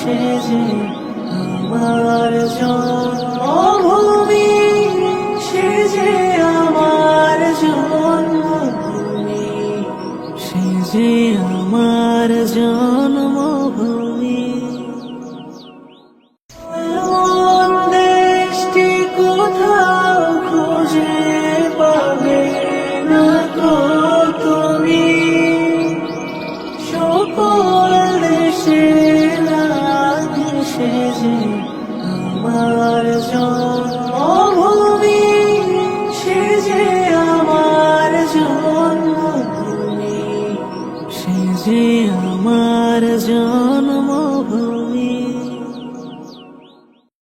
সে যে আমার জন্মভূমি, সে যে আমার জন্মভূমি, সে যে আমার জন্মভূমি। এমন দেশটি কোথাও খুঁজে পাবে না কো তুমি, সকল দেশে রানী সে যে আমার